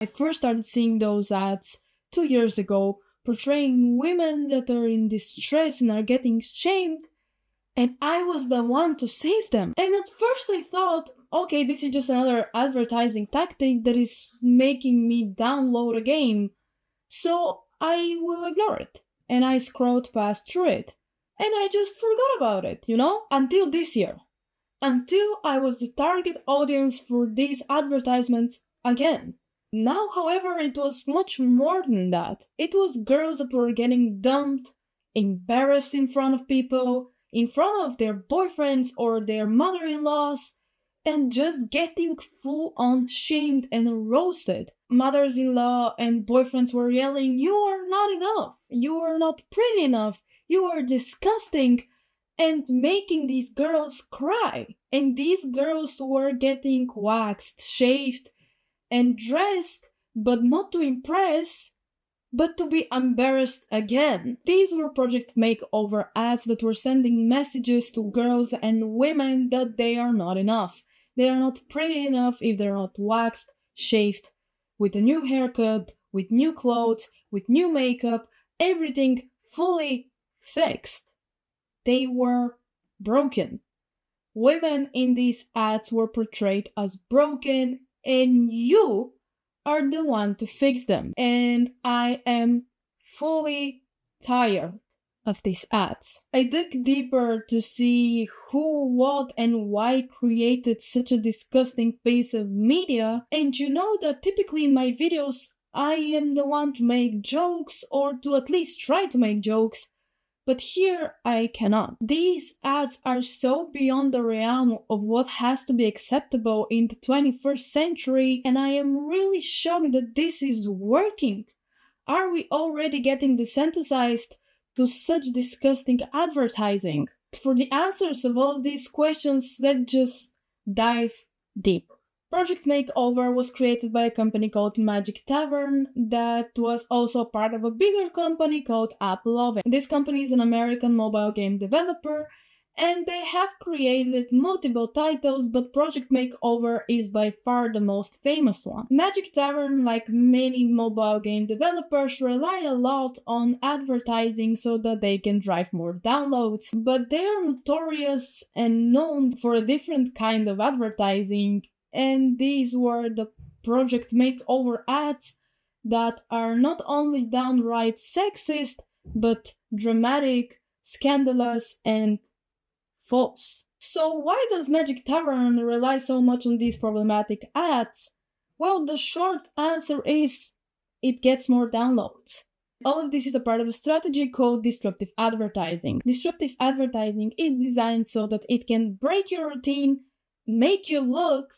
I first started seeing those ads 2 years ago, portraying women that are in distress and are getting shamed, and I was the one to save them. And at first I thought, okay, this is just another advertising tactic that is making me download a game, so I will ignore it. And I scrolled past through it. And I just forgot about it, until this year. Until I was the target audience for these advertisements again. Now, however, it was much more than that. It was girls that were getting dumped, embarrassed in front of people, in front of their boyfriends or their mother-in-laws, and just getting full-on shamed and roasted. Mothers-in-law and boyfriends were yelling, "You are not enough! You are not pretty enough! You are disgusting!" and making these girls cry. And these girls were getting waxed, shaved, and dressed, but not to impress, but to be embarrassed again. These were Project Makeover ads that were sending messages to girls and women that they are not enough. They are not pretty enough if they're not waxed, shaved, with a new haircut, with new clothes, with new makeup, everything fully fixed. They were broken. Women in these ads were portrayed as broken, and you are the one to fix them. And I am fully tired of these ads. I dug deeper to see who, what, and why created such a disgusting piece of media, and you know that typically in my videos I am the one to make jokes, or to at least try to make jokes, but here I cannot. These ads are so beyond the realm of what has to be acceptable in the 21st century, and I am really shocked that this is working. Are we already getting desensitized to such disgusting advertising? For the answers of all of these questions, let's just dive deep. Project Makeover was created by a company called Magic Tavern that was also part of a bigger company called AppLovin. This company is an American mobile game developer, and they have created multiple titles, but Project Makeover is by far the most famous one. Magic Tavern, like many mobile game developers, rely a lot on advertising so that they can drive more downloads, but they are notorious and known for a different kind of advertising, and these were the Project Makeover ads that are not only downright sexist, but dramatic, scandalous, and false. So why does Magic Tavern rely so much on these problematic ads? Well, the short answer is it gets more downloads. All of this is a part of a strategy called disruptive advertising. Disruptive advertising is designed so that it can break your routine, make you look,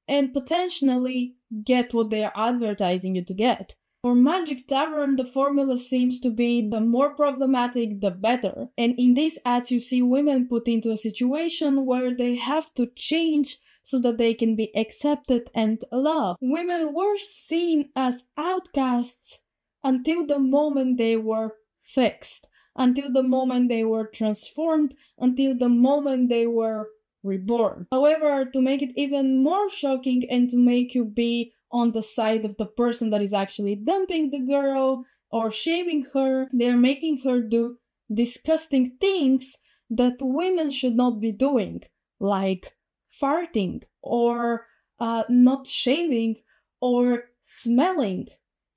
and potentially get what they are advertising you to get. For Magic Tavern, the formula seems to be the more problematic, the better. And in these ads, you see women put into a situation where they have to change so that they can be accepted and loved. Women were seen as outcasts until the moment they were fixed, until the moment they were transformed, until the moment they were reborn. However, to make it even more shocking and to make you be on the side of the person that is actually dumping the girl or shaming her, they're making her do disgusting things that women should not be doing, like farting or not shaving or smelling.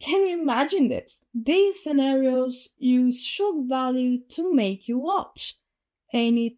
Can you imagine this? These scenarios use shock value to make you watch, and it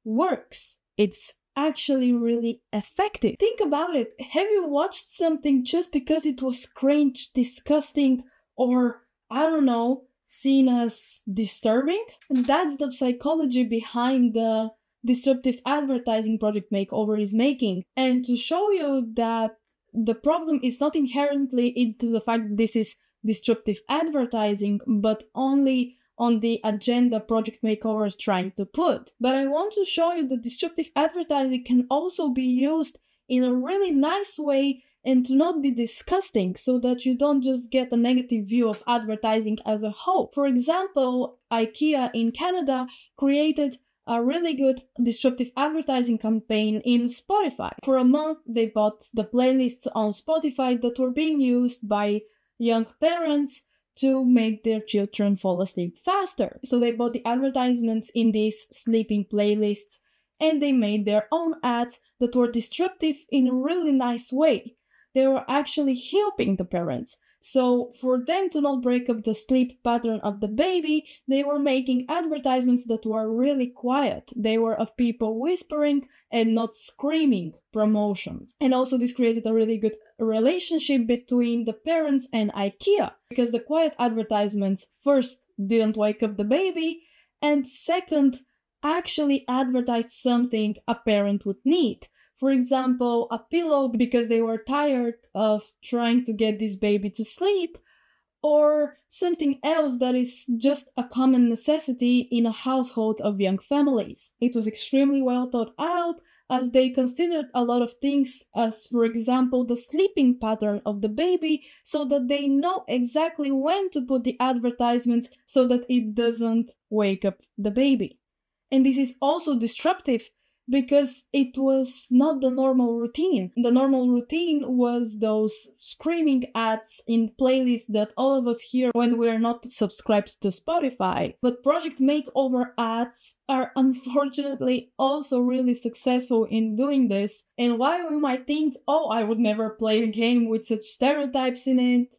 works. It's actually really effective. Think about it. Have you watched something just because it was cringe, disgusting, or, I don't know, seen as disturbing? And that's the psychology behind the disruptive advertising Project Makeover is making. And to show you that the problem is not inherently into the fact that this is disruptive advertising, but only on the agenda Project Makeover is trying to put. But I want to show you that disruptive advertising can also be used in a really nice way and to not be disgusting, so that you don't just get a negative view of advertising as a whole. For example, IKEA in Canada created a really good disruptive advertising campaign in Spotify. For a month, they bought the playlists on Spotify that were being used by young parents to make their children fall asleep faster. So they bought the advertisements in these sleeping playlists and they made their own ads that were disruptive in a really nice way. They were actually helping the parents. So for them to not break up the sleep pattern of the baby, they were making advertisements that were really quiet. They were of people whispering and not screaming promotions. And also this created a really good relationship between the parents and IKEA, because the quiet advertisements first didn't wake up the baby, and second actually advertised something a parent would need. For example, a pillow because they were tired of trying to get this baby to sleep, or something else that is just a common necessity in a household of young families. It was extremely well thought out, as they considered a lot of things, as for example the sleeping pattern of the baby, so that they know exactly when to put the advertisements so that it doesn't wake up the baby. And this is also disruptive because it was not the normal routine. The normal routine was those screaming ads in playlists that all of us hear when we're not subscribed to Spotify. But Project Makeover ads are unfortunately also really successful in doing this. And while we might think, oh, I would never play a game with such stereotypes in it,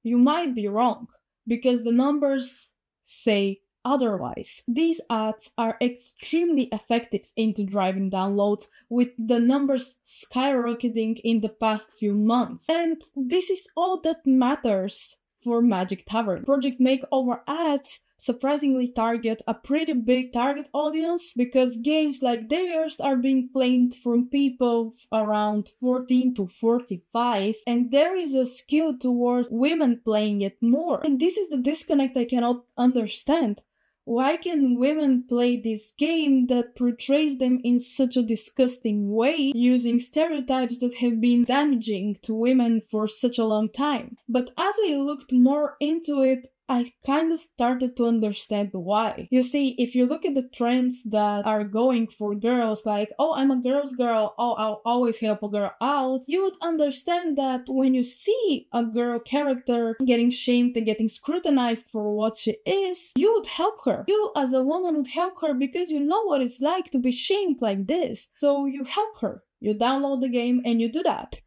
you might be wrong, because the numbers say otherwise. These ads are extremely effective into driving downloads, with the numbers skyrocketing in the past few months. And this is all that matters for Magic Tavern. Project Makeover ads surprisingly target a pretty big target audience, because games like theirs are being played from people around 14 to 45, and there is a skew towards women playing it more. And this is the disconnect I cannot understand. Why can women play this game that portrays them in such a disgusting way, using stereotypes that have been damaging to women for such a long time? But as I looked more into it, I kind of started to understand why. You see, if you look at the trends that are going for girls, like, oh, I'm a girl's girl, oh, I'll always help a girl out, you would understand that when you see a girl character getting shamed and getting scrutinized for what she is, you would help her. You, as a woman, would help her because you know what it's like to be shamed like this. So you help her. You download the game and you do that.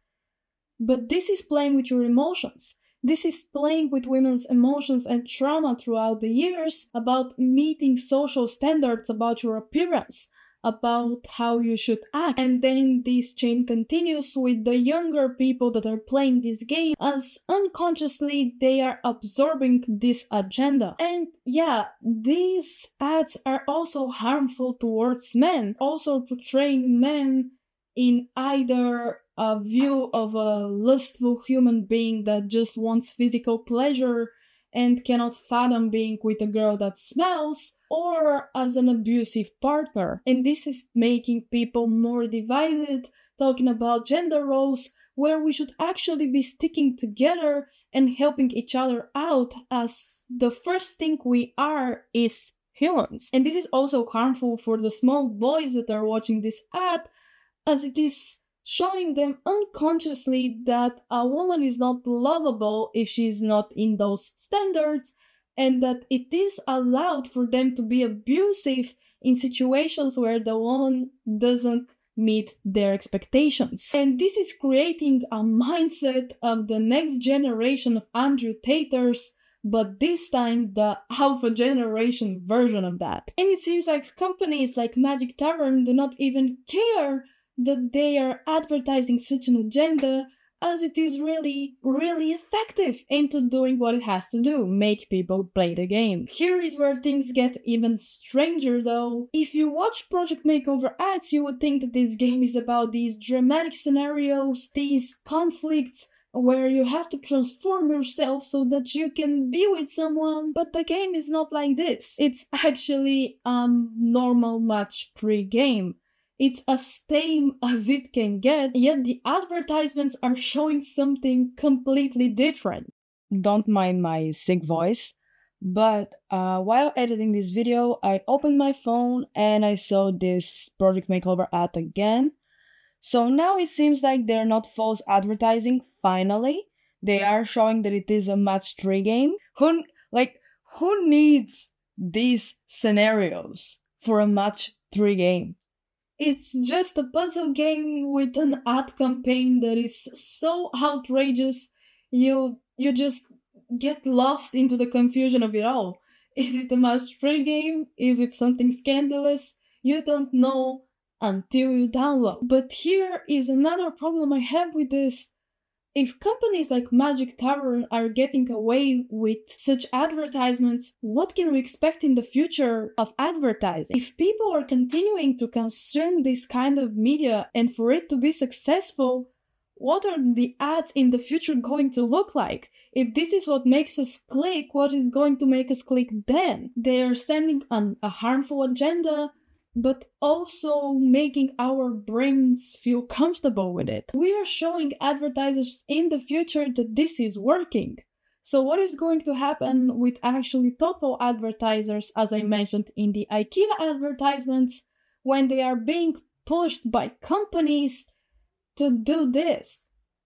But this is playing with your emotions. This is playing with women's emotions and trauma throughout the years, about meeting social standards about your appearance, about how you should act. And then this chain continues with the younger people that are playing this game, as unconsciously they are absorbing this agenda. And yeah, these ads are also harmful towards men, also portraying men in either a view of a lustful human being that just wants physical pleasure and cannot fathom being with a girl that smells, or as an abusive partner. And this is making people more divided, talking about gender roles, where we should actually be sticking together and helping each other out, as the first thing we are is humans. And this is also harmful for the small boys that are watching this ad, as it is showing them unconsciously that a woman is not lovable if she's not in those standards, and that it is allowed for them to be abusive in situations where the woman doesn't meet their expectations. And this is creating a mindset of the next generation of Andrew Taters, but this time the alpha generation version of that. And it seems like companies like Magic Tavern do not even care that they are advertising such an agenda, as it is really, really effective into doing what it has to do, make people play the game. Here is where things get even stranger though. If you watch Project Makeover ads, you would think that this game is about these dramatic scenarios, these conflicts, where you have to transform yourself so that you can be with someone, but the game is not like this. It's actually a normal match 3 game. It's as tame as it can get, yet the advertisements are showing something completely different. Don't mind my sick voice. But while editing this video, I opened my phone and I saw this Project Makeover ad again. So now it seems like they're not false advertising, finally. They are showing that it is a match 3 game. Who needs these scenarios for a match 3 game? It's just a puzzle game with an ad campaign that is so outrageous, you just get lost into the confusion of it all. Is it a match 3 game? Is it something scandalous? You don't know until you download. But here is another problem I have with this. If companies like Magic Tavern are getting away with such advertisements, what can we expect in the future of advertising? If people are continuing to consume this kind of media and for it to be successful, what are the ads in the future going to look like? If this is what makes us click, what is going to make us click then? They are sending a harmful agenda, but also making our brains feel comfortable with it. We are showing advertisers in the future that this is working. So what is going to happen with actually thoughtful advertisers, as I mentioned in the IKEA advertisements, when they are being pushed by companies to do this?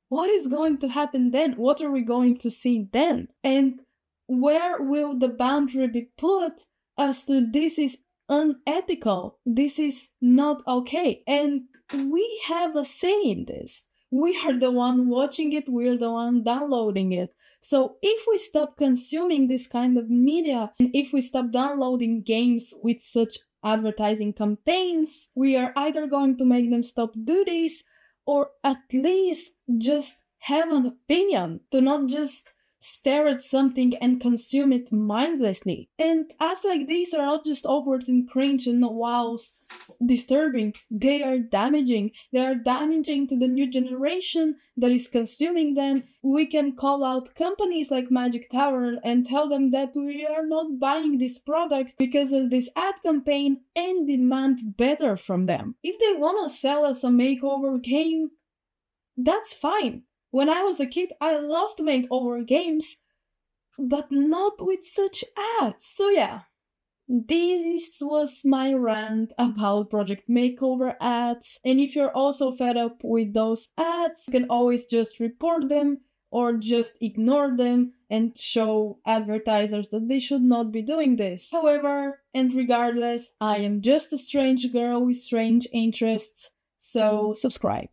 What is going to happen then? What are we going to see then? And where will the boundary be put as to this is unethical, this is not okay? And we have a say in this. We are the one watching it, we're the one downloading it. So if we stop consuming this kind of media, and if we stop downloading games with such advertising campaigns, we are either going to make them stop do this, or at least just have an opinion, to not just stare at something and consume it mindlessly. And ads like these are not just awkward and cringe and wow disturbing, they are damaging. They are damaging to the new generation that is consuming them. We can call out companies like Magic Tower and tell them that we are not buying this product because of this ad campaign and demand better from them. If they want to sell us a makeover game, that's fine. When I was a kid, I loved makeover games, but not with such ads. So yeah, this was my rant about Project Makeover ads. And if you're also fed up with those ads, you can always just report them or just ignore them and show advertisers that they should not be doing this. However, and regardless, I am just a strange girl with strange interests, so subscribe.